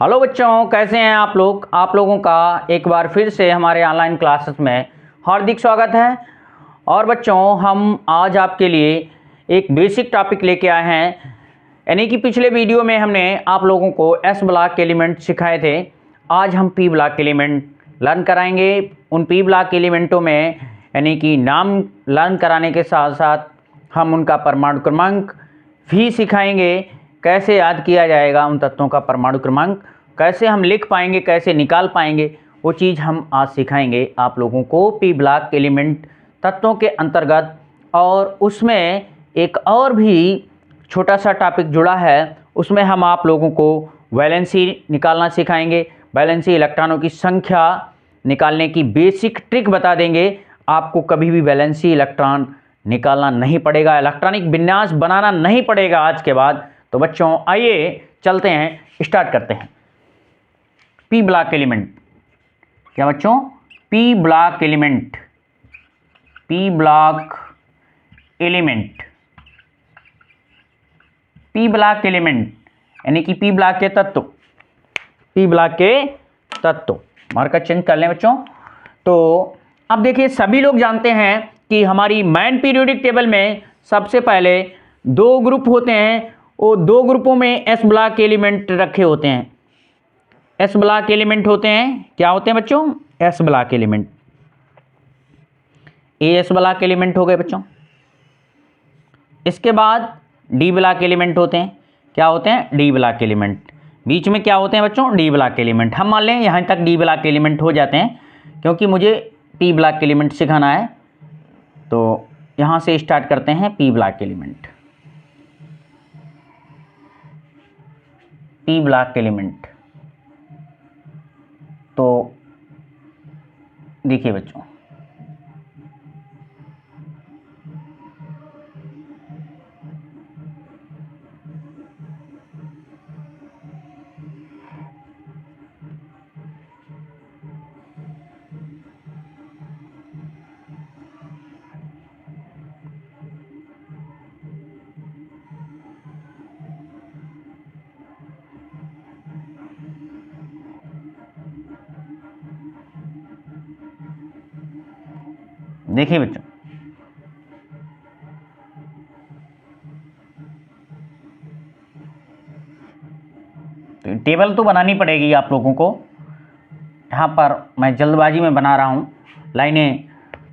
Hello बच्चों, कैसे हैं आप लोग। आप लोगों का एक बार फिर से हमारे ऑनलाइन क्लासेस में हार्दिक स्वागत है। और बच्चों, हम आज आपके लिए एक बेसिक टॉपिक लेके आए हैं। यानी कि पिछले वीडियो में हमने आप लोगों को एस ब्लॉक एलिमेंट सिखाए थे। आज हम पी ब्लॉक एलिमेंट लर्न कराएंगे। उन पी ब्लॉक एलिमेंटों में यानी कि नाम लर्न कराने के साथ साथ हम उनका परमाणु क्रमांक भी सिखाएंगे। कैसे याद किया जाएगा उन तत्वों का परमाणु क्रमांक, कैसे हम लिख पाएंगे, कैसे निकाल पाएंगे, वो चीज़ हम आज सिखाएंगे आप लोगों को पी ब्लॉक एलिमेंट तत्वों के अंतर्गत। और उसमें एक और भी छोटा सा टॉपिक जुड़ा है, उसमें हम आप लोगों को वैलेंसी निकालना सिखाएंगे। वैलेंसी इलेक्ट्रॉनों की संख्या निकालने की बेसिक ट्रिक बता देंगे। आपको कभी भी वैलेंसी इलेक्ट्रॉन निकालना नहीं पड़ेगा, इलेक्ट्रॉनिक विन्यास बनाना नहीं पड़ेगा आज के बाद। तो बच्चों आइए चलते हैं, स्टार्ट करते हैं। पी ब्लॉक एलिमेंट क्या बच्चों? P block element, P block element, P block element यानी कि पी ब्लॉक के तत्व, पी ब्लॉक के तत्व। मार्कर चेंज कर लें बच्चों। तो अब देखिए, सभी लोग जानते हैं कि हमारी मैन पीरियोडिक टेबल में सबसे पहले दो ग्रुप होते हैं। वो दो ग्रुपों में एस ब्लॉक एलिमेंट रखे होते हैं। एस ब्लॉक एलिमेंट होते हैं, क्या होते हैं बच्चों? S block element. A S block element हो गए बच्चों। इसके बाद डी ब्लॉक एलिमेंट होते हैं, क्या होते हैं? D block element. बीच में क्या होते हैं बच्चों? D block element. हम मान लें यहाँ तक डी ब्लॉक एलिमेंट हो जाते हैं, क्योंकि मुझे पी ब्लॉक एलिमेंट सिखाना है। तो यहाँ से स्टार्ट करते हैं P block element. P block element तो देखिए बच्चों, देखिए बच्चों, तो टेबल तो बनानी पड़ेगी आप लोगों को। यहाँ पर मैं जल्दबाजी में बना रहा हूँ, लाइनें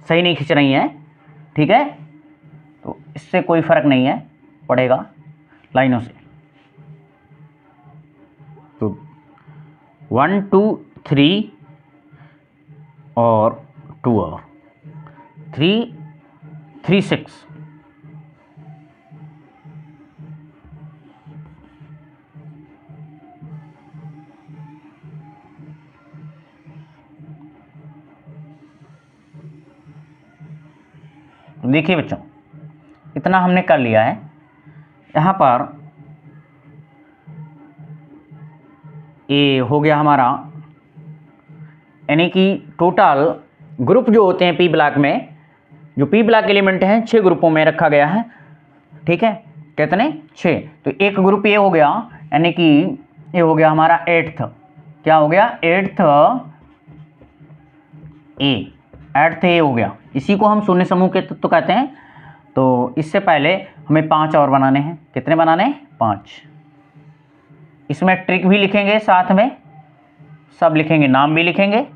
सही नहीं खिंच रही हैं, ठीक है? तो इससे कोई फर्क नहीं है पड़ेगा लाइनों से। तो 1 2 3 और 2 और 3 3 6। देखिए बच्चों, इतना हमने कर लिया है। यहाँ पर ये हो गया हमारा, यानी कि टोटल ग्रुप जो होते हैं पी ब्लॉक में, जो पी ब्लॉक एलिमेंट हैं 6 ग्रुपों में रखा गया है, ठीक है? कितने? 6। तो एक ग्रुप ये हो गया, यानी कि ये हो गया हमारा 8th। क्या हो गया? 8th ए, 8th ए हो गया। इसी को हम शून्य समूह के तत्व कहते हैं। तो इससे पहले हमें 5 और बनाने हैं। कितने बनाने हैं? 5। इसमें ट्रिक भी लिखेंगे, साथ में सब लिखेंगे, नाम भी लिखेंगे।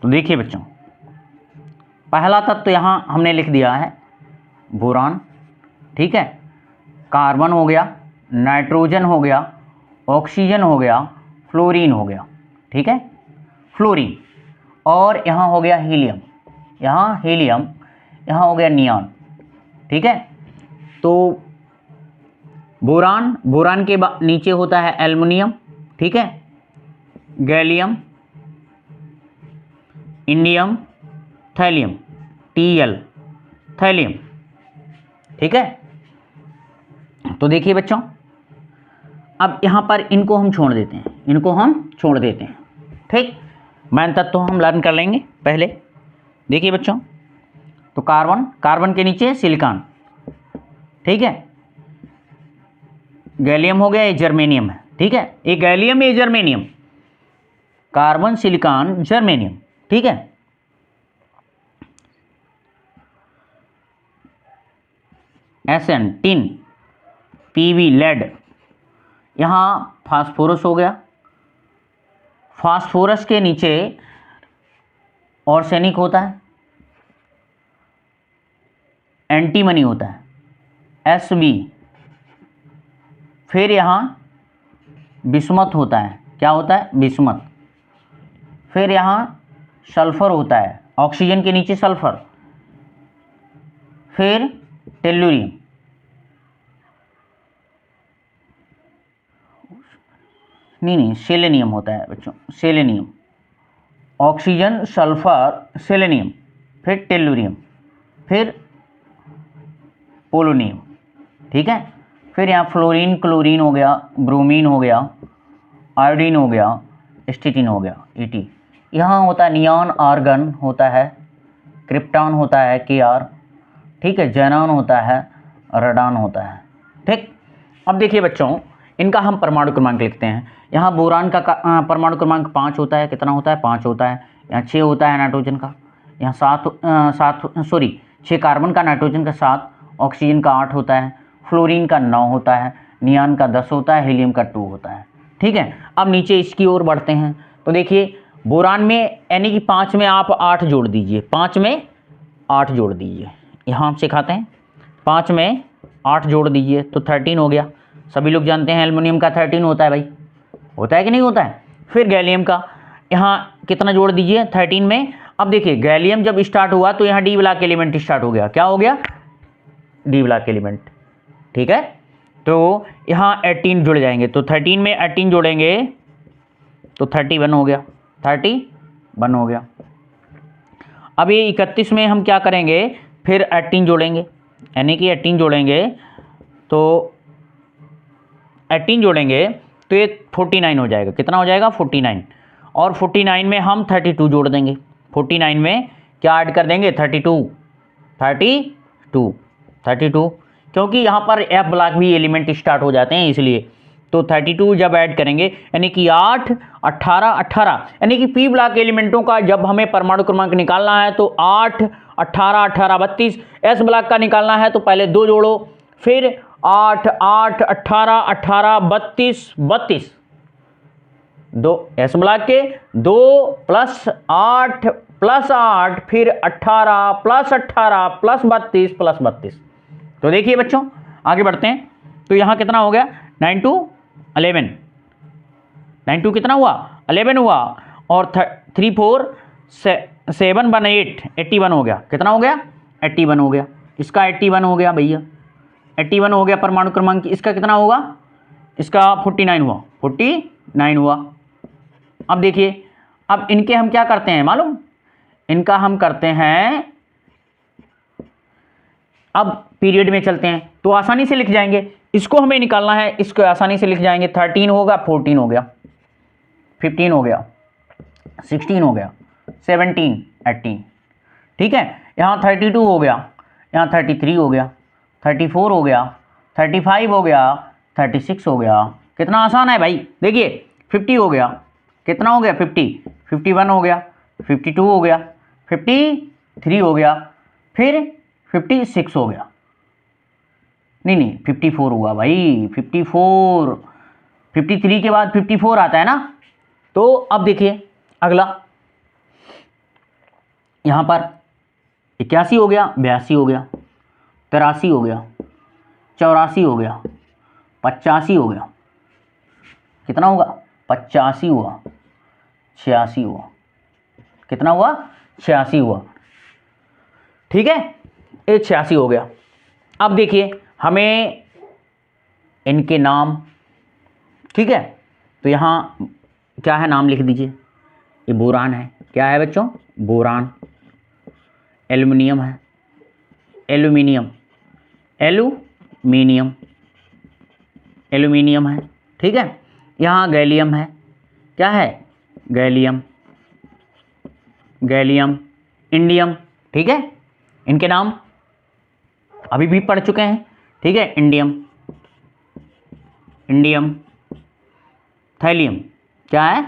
तो देखिए बच्चों, पहला तत्व यहां हमने लिख दिया है बोरान, ठीक है? कार्बन हो गया, नाइट्रोजन हो गया, ऑक्सीजन हो गया, फ्लोरीन हो गया, ठीक है? फ्लोरीन। और यहाँ हो गया हीलियम, यहाँ हीलियम, यहाँ हो गया नियॉन, ठीक है? तो बोरान, बोरान के नीचे होता है एल्युमिनियम, ठीक है? Gallium, indium, thallium, Tl, thallium, ठीक है? तो देखिए बच्चों, अब यहाँ पर इनको हम छोड़ देते हैं, इनको हम छोड़ देते हैं, ठीक? मैन तत्व हम लर्न कर लेंगे पहले। देखिए बच्चों, तो कार्बन, कार्बन के नीचे सिलिकॉन, ठीक है? गैलियम हो गया, ये जर्मेनियम है, ठीक है, ये गैलियम ये जर्मेनियम, कार्बन सिलिकॉन जर्मेनियम, ठीक है। एसएन टिन, पीवी लेड, यहाँ फास्फोरस हो गया, फास्फोरस के नीचे ऑर्सेनिक होता है, एंटीमनी होता है, Sb, फिर यहाँ बिस्मथ होता है, क्या होता है, बिस्मथ, फिर यहाँ सल्फर होता है, ऑक्सीजन के नीचे सल्फर, फिर टेल्लुरियम, नहीं सेलेनियम होता है बच्चों, सेलेनियम, ऑक्सीजन सल्फर सेलेनियम, फिर टेल्लुरियम, फिर पोलोनियम, ठीक है। फिर यहाँ फ्लोरीन क्लोरीन हो गया, ब्रोमीन हो गया, आयोडीन हो गया, स्टिटिन हो गया, Et। यहाँ होता है नियॉन आर्गन होता है, क्रिप्टॉन होता है Kr, ठीक है, जेनॉन होता है, रेडॉन होता है, ठीक। अब देखिए बच्चों, इनका हम परमाणु क्रमांक लिखते हैं। यहाँ बोरान का परमाणु क्रमांक 5 होता है, कितना होता है, 5 होता है। यहाँ 6 होता है नाइट्रोजन का, यहाँ 6 कार्बन का, नाइट्रोजन का 7, ऑक्सीजन का 8 होता है, फ्लोरीन का 9 होता है, नियॉन का 10 होता है, हीलियम का 2 होता है, ठीक है। अब नीचे इसकी ओर बढ़ते हैं तो देखिए बोरान में यानी कि 5 में आप 8 जोड़ दीजिए, 5 में 8 जोड़ दीजिए, यहाँ हम सिखाते हैं, 5 में 8 जोड़ दीजिए तो 13 हो गया। सभी लोग जानते हैं एल्युमिनियम का 13 होता है भाई, होता है कि नहीं होता है। फिर गैलियम का यहाँ कितना जोड़ दीजिए 13 में। अब देखिए गैलियम जब स्टार्ट हुआ तो यहाँ डी ब्लॉक एलिमेंट स्टार्ट हो गया, क्या हो गया, डी ब्लॉक एलिमेंट, ठीक है। तो यहाँ 18 जुड़ जाएंगे, तो 13 में 18 जोड़ेंगे तो 31 हो गया, 31 हो गया। अब ये 31 में हम क्या करेंगे, फिर 18 जोड़ेंगे, यानी कि 18 जोड़ेंगे तो 18 जोड़ेंगे तो ये 49 हो जाएगा, कितना हो जाएगा 49, और 49 में हम 32 जोड़ देंगे, 49 में क्या ऐड कर देंगे 32, क्योंकि यहाँ पर एफ ब्लॉक भी एलिमेंट स्टार्ट हो जाते हैं इसलिए, तो 32 जब ऐड करेंगे यानी कि 8, 18, यानी कि पी ब्लॉक एलिमेंटों का जब हमें परमाणु क्रमांक निकालना है तो 8, 18, 32, एस ब्लॉक का निकालना है तो पहले 2 जोड़ो, फिर 8, 18, 32, 2 एस ब्लॉक के 2 + 8 + 8, फिर 18 + 18 + 32 + 32। तो देखिए बच्चों आगे बढ़ते हैं, तो यहाँ कितना हो गया 9 2 11, 9 2 कितना हुआ 11 हुआ, और 3 4 7 1 8 81 हो गया, कितना हो गया 81 हो गया, इसका 81 हो गया भैया, 81 हो गया परमाणु क्रमांक, इसका कितना होगा, इसका 49 हुआ, 49 हुआ। अब देखिए अब इनके हम क्या करते हैं मालूम, इनका हम करते हैं, अब पीरियड में चलते हैं तो आसानी से लिख जाएंगे, इसको हमें निकालना है, इसको आसानी से लिख जाएंगे, 13 होगा, 14 हो गया, 15 हो गया, 16 हो गया, 17 18, ठीक है। यहाँ 32 हो गया, यहाँ 33 हो गया, 34 हो गया, 35 हो गया, 36 हो गया, कितना आसान है भाई। देखिए 50 हो गया, कितना हो गया 50, 51 हो गया, 52 हो गया, 53 हो गया, फिर 56 हो गया, नहीं 54 हुआ भाई, 54, 53 के बाद 54 आता है ना। तो अब देखिए अगला यहाँ पर 81 हो गया, 82 हो गया, 83 हो गया, 84 हो गया, 85 हो गया, कितना होगा 85 हुआ, 86 हुआ, कितना हुआ 86 हुआ, ठीक है, ये 86 हो गया। अब देखिए हमें इनके नाम, ठीक है, तो यहाँ क्या है नाम लिख दीजिए, ये बोरान है, क्या है बच्चों बोरान, एल्युमिनियम है, एल्यूमिनियम, एल्यूमिनियम, एल्यूमिनियम है, ठीक है। यहाँ गैलियम है, क्या है गैलियम, गैलियम, इंडियम, ठीक है, इनके नाम अभी भी पढ़ चुके हैं, ठीक है, इंडियम, इंडियम, थैलियम, क्या है,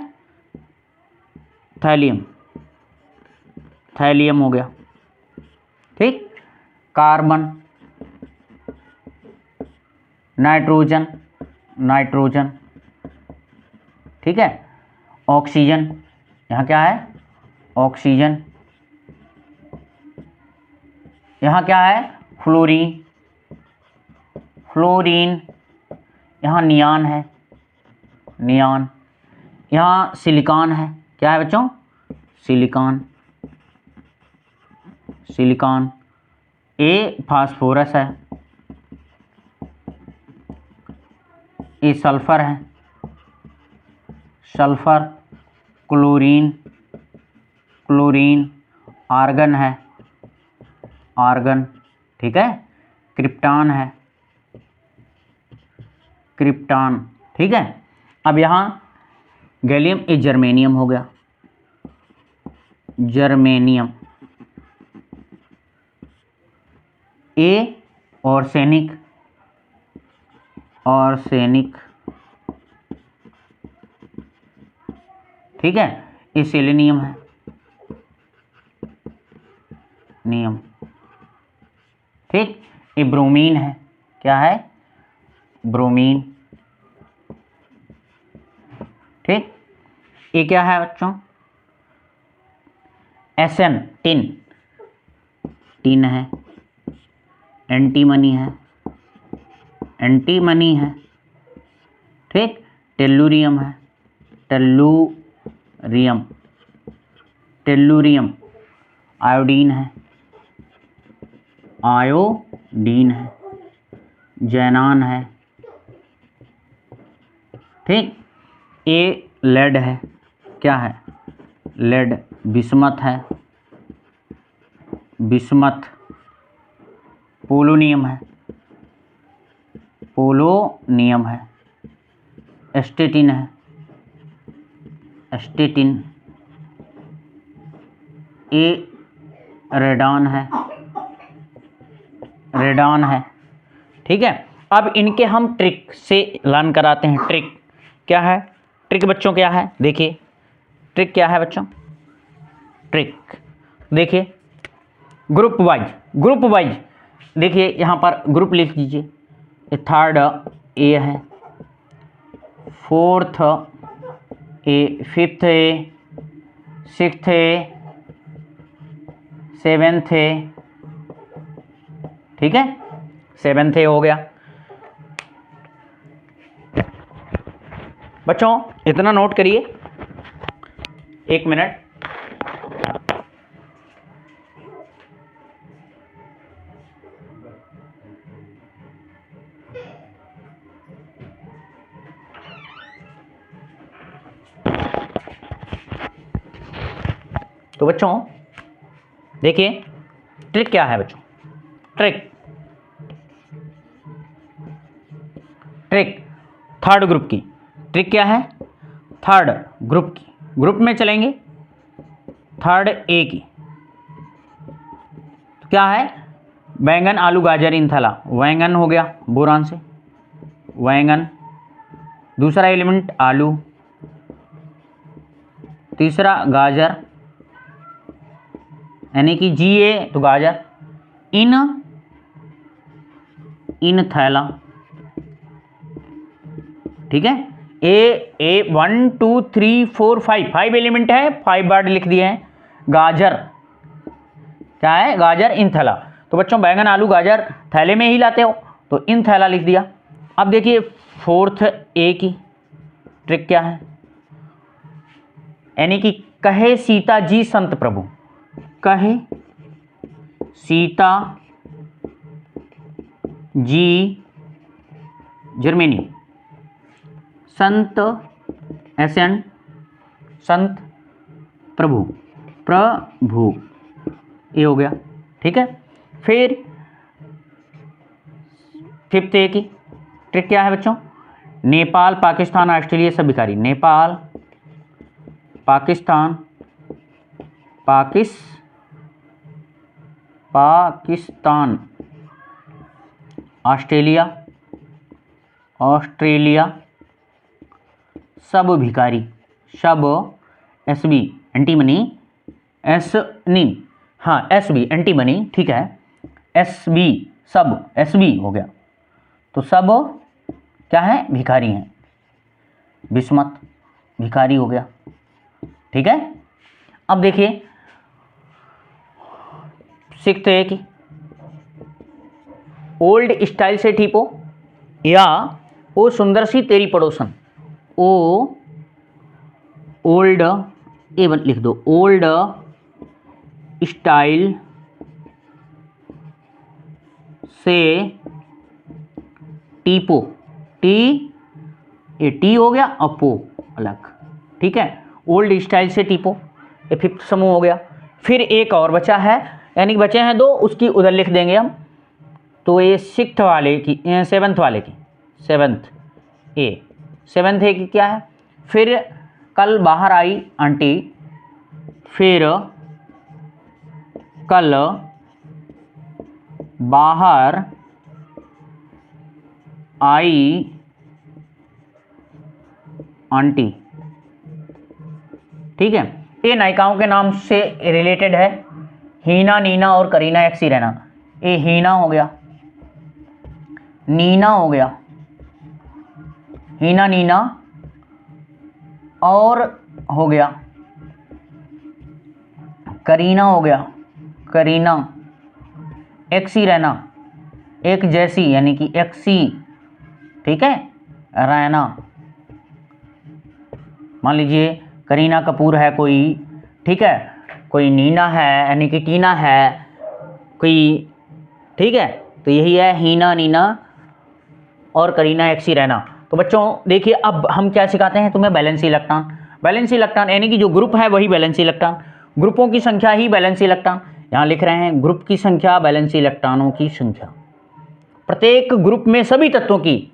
थैलियम, थैलियम हो गया, ठीक। कार्बन, नाइट्रोजन, नाइट्रोजन, ठीक है। ऑक्सीजन, यहाँ क्या है, ऑक्सीजन, यहाँ क्या है, फ्लोरीन, फ्लोरीन, यहाँ नियान है, नियान, यहाँ सिलिकॉन है, क्या है बच्चों, सिलिकॉन, सिलिकॉन। ए फास्फोरस है, ए सल्फर है, सल्फर, क्लोरीन, क्लोरीन, आर्गन है, आर्गन, ठीक है। क्रिप्टॉन है, क्रिप्टॉन, ठीक है। अब यहाँ गैलियम, ए जर्मेनियम हो गया, जर्मेनियम। ए आर्सेनिक, आर्सेनिक, ठीक है। ये सेलेनियम है, नियम, ठीक। ये ब्रोमीन है, क्या है, ब्रोमीन, ठीक। ये क्या है बच्चों, एसएन, टिन, टिन है। एंटीमनी है, एंटीमनी है, ठीक। टेल्लुरियम है, टेल्लुरियम, टेल्लुरियम। आयोडीन है, आयोडीन है। जैनान है, ठीक। ए लेड है, क्या है, लेड। बिस्मथ है, बिस्मथ। पोलोनियम है, पोलोनियम है। एस्टेटिन है, एस्टेटिन। ए रेडॉन है, रेडॉन है, ठीक है। अब इनके हम ट्रिक से लर्न कराते हैं। ट्रिक क्या है, ट्रिक बच्चों क्या है, देखिए ट्रिक क्या है बच्चों, ट्रिक देखिए, ग्रुप वाइज, ग्रुप वाइज देखिए, यहाँ पर ग्रुप लिख दीजिए। ये थर्ड ए है, fourth A, fifth A, sixth A, seventh A, ठीक है, सेवेंथ ए हो गया। बच्चों इतना नोट करिए, एक मिनट। तो बच्चों देखिए ट्रिक क्या है बच्चों, ट्रिक, ट्रिक थर्ड ग्रुप की ट्रिक क्या है, थर्ड ग्रुप की, ग्रुप में चलेंगे थर्ड ए की, तो क्या है, बैंगन, आलू, गाजर, इंथला। बैंगन हो गया बोरान से, बैंगन। दूसरा एलिमेंट आलू, तीसरा गाजर, यानी कि जी ए तो गाजर। इन, इन थैला, ठीक है। ए 1 2 3 4 5, 5 एलिमेंट है, 5 वर्ड लिख दिए हैं। गाजर क्या है, गाजर, इन थैला। तो बच्चों बैंगन, आलू, गाजर थैले में ही लाते हो, तो इन थैला लिख दिया। अब देखिए फोर्थ ए की ट्रिक क्या है, यानी कि कहे सीता जी संत प्रभु, कहे सीता जी जर्मनी, संत एसेंट, संत प्रभु, प्रभु, ये हो गया, ठीक है। फिर फिफ्थ ए की ट्रिक क्या है बच्चों, नेपाल, पाकिस्तान, ऑस्ट्रेलिया सब भिखारी। नेपाल, पाकिस्तान, पाकिस्तान, ऑस्ट्रेलिया, ऑस्ट्रेलिया, सब भिखारी, सब एसबी एंटीमनी, एस नहीं हाँ एसबी एंटीमनी, ठीक है, एसबी सब एसबी हो गया, तो सब क्या है, भिखारी हैं, बिस्मत भिखारी हो गया, ठीक है। अब देखिए सीखते हैं कि ओल्ड स्टाइल से ठीपो या ओ सुंदर सी तेरी पड़ोसन, ओ ओल्ड एवन लिख दो, ओल्ड स्टाइल से टीपो, टी ये टी हो गया और पो अलग, ठीक है, ओल्ड स्टाइल से टीपो, ये फिफ्थ समूह हो गया। फिर एक और बचा है, यानी कि बचे हैं दो, उसकी उधर लिख देंगे हम, तो ये सिक्स्थ वाले की, सेवन्थ वाले की, सेवन्थ ए की क्या है, फिर कल बाहर आई आंटी, फिर कल बाहर आई आंटी, ठीक है। ये नायिकाओं के नाम से रिलेटेड है, हीना, नीना और करीना, एक सी रहना, ये हीना हो गया, नीना हो गया, हीना नीना, और हो गया करीना, हो गया करीना, एक सी रहना, एक जैसी यानी कि एक सी, ठीक है, रैना, मान लीजिए करीना कपूर है कोई, ठीक है, कोई नीना है यानी कि टीना है कोई, ठीक है, तो यही है हीना, नीना और करीना, एक सी रहना। तो बच्चों देखिए अब हम क्या सिखाते हैं तुम्हें, बैलेंसी इलेक्ट्रॉन, बैलेंसी इलेक्ट्रॉन यानी कि जो ग्रुप है वही बैलेंसी इलेक्ट्रॉन, ग्रुपों की संख्या ही बैलेंसी इलेक्ट्रॉन, यहाँ लिख रहे हैं ग्रुप की संख्या, बैलेंसी इलेक्ट्रॉनों की संख्या, प्रत्येक ग्रुप में सभी तत्वों की,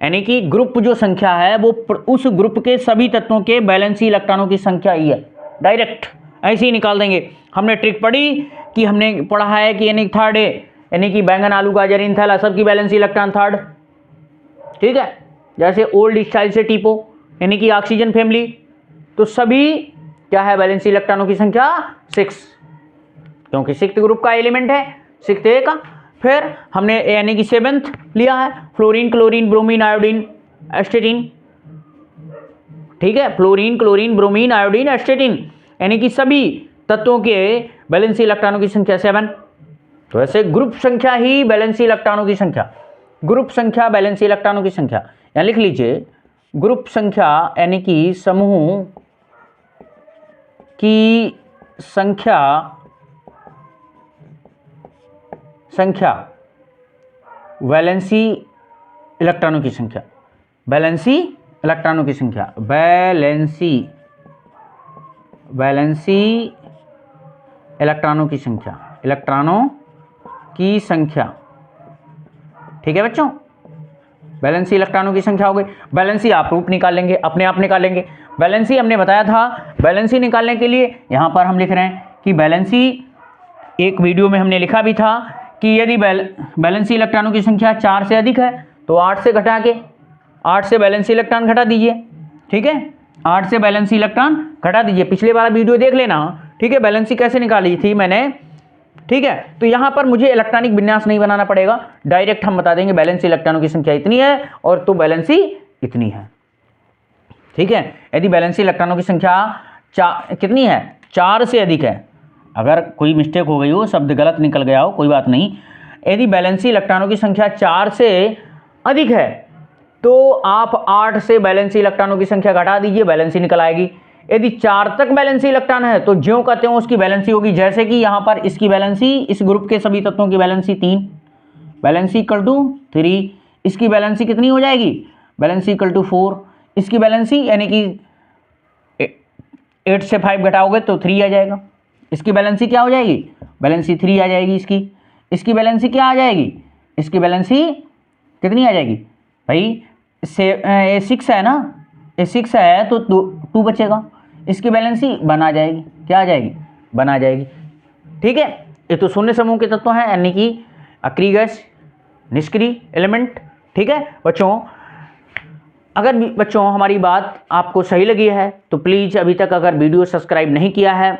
यानी कि ग्रुप जो संख्या है वो उस ग्रुप के सभी तत्वों के बैलेंसी इलेक्ट्रॉनों की संख्या ही है, डायरेक्ट ऐसे ही निकाल देंगे। हमने ट्रिक पढ़ी कि हमने पढ़ा है कि यानी थर्ड है, यानी कि बैंगन, आलू, गाजर, इन थैला सबकी बैलेंसी इलेक्ट्रॉन थर्ड, ठीक है। जैसे ओल्ड स्टाइल से टीपो यानी कि ऑक्सीजन फैमिली, तो सभी क्या है, बैलेंसी इलेक्ट्रॉनों की संख्या 6, क्योंकि सिक्स्थ ग्रुप का एलिमेंट है, सिक्स्थ ए का। फिर हमने यानी कि सेवेंथ लिया है, फ्लोरीन, क्लोरीन, ब्रोमीन, आयोडीन, एस्टेटिन, ठीक है, फ्लोरीन, क्लोरीन, ब्रोमीन, आयोडीन, एस्टेटिन, यानी कि सभी तत्वों के बैलेंसी इलेक्ट्रॉनों की संख्या 7। तो ऐसे ग्रुप संख्या ही बैलेंसी इलेक्ट्रॉनों की संख्या, ग्रुप संख्या बैलेंसी इलेक्ट्रॉनों की संख्या, यहाँ लिख लीजिए ग्रुप संख्या यानी कि समूह की संख्या, वैलेंसी इलेक्ट्रॉनों की संख्या, बैलेंसी इलेक्ट्रॉनों की संख्या, बैलेंसी इलेक्ट्रॉनों की संख्या, इलेक्ट्रॉनों की संख्या, ठीक है बच्चों, बैलेंसी इलेक्ट्रॉनों की संख्या हो गई। बैलेंसी आप रूप निकालेंगे, अपने आप निकालेंगे। बैलेंसी हमने बताया था, बैलेंसी निकालने के लिए यहाँ पर हम लिख रहे हैं कि बैलेंसी, एक वीडियो में हमने लिखा भी था कि यदि बैलेंसी इलेक्ट्रॉनों की संख्या 4 से अधिक है तो 8 से घटा के, 8 से बैलेंसी इलेक्ट्रॉन घटा दीजिए, ठीक है, 8 से बैलेंसी इलेक्ट्रॉन घटा दीजिए, पिछले वाला वीडियो देख लेना, ठीक है, बैलेंसी कैसे निकाली थी मैंने, ठीक है। तो यहाँ पर मुझे इलेक्ट्रॉनिक विन्यास नहीं बनाना पड़ेगा, डायरेक्ट हम बता देंगे बैलेंसी इलेक्ट्रॉनों की संख्या इतनी है और तो बैलेंसी इतनी है, ठीक है। यदि बैलेंसी इलेक्ट्रॉनों की संख्या कितनी है, 4 से अधिक है, अगर कोई मिस्टेक हो गई हो, शब्द गलत निकल गया हो, कोई बात नहीं, यदि बैलेंसी इलेक्ट्रॉनों की संख्या 4 से अधिक है तो आप 8 से बैलेंसी इलेक्ट्रॉनों की संख्या घटा दीजिए, बैलेंसी निकल आएगी। यदि 4 तक बैलेंसी इलेक्ट्रॉन है तो ज्यों का त्यों उसकी बैलेंसी होगी, जैसे कि यहाँ पर इसकी बैलेंसी, इस ग्रुप के सभी तत्वों की बैलेंसी 3, बैलेंसी इक्वल टू 3, इसकी बैलेंसी कितनी हो जाएगी, बैलेंसी इक्वल टू 4, इसकी बैलेंसी यानी कि 8 से 5 घटाओगे तो 3 आ जाएगा, इसकी बैलेंसी क्या हो जाएगी, बैलेंसी 3 आ जाएगी, इसकी बैलेंसी क्या आ जाएगी, इसकी बैलेंसी कितनी आ जाएगी भाई, ये 6 है ना, ये 6 है तो 2 बचेगा, इसकी बैलेंसी 1 आ जाएगी, क्या आ जाएगी, 1 आ जाएगी, ठीक है। ये तो शून्य समूह के तत्व हैं, यानी कि अक्रिय गैस, निष्क्रिय एलिमेंट, ठीक है बच्चों। अगर बच्चों हमारी बात आपको सही लगी है तो प्लीज़ अभी तक अगर वीडियो सब्सक्राइब नहीं किया है,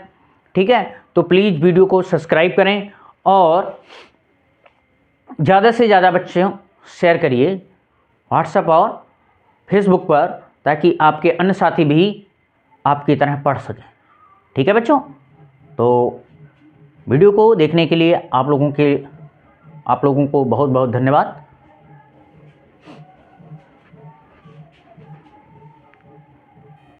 ठीक है, तो प्लीज़ वीडियो को सब्सक्राइब करें और ज़्यादा से ज़्यादा बच्चों शेयर करिए व्हाट्सएप और फेसबुक पर, ताकि आपके अन्य साथी भी आपकी तरह पढ़ सकें। ठीक है बच्चों, तो वीडियो को देखने के लिए आप लोगों को बहुत बहुत धन्यवाद।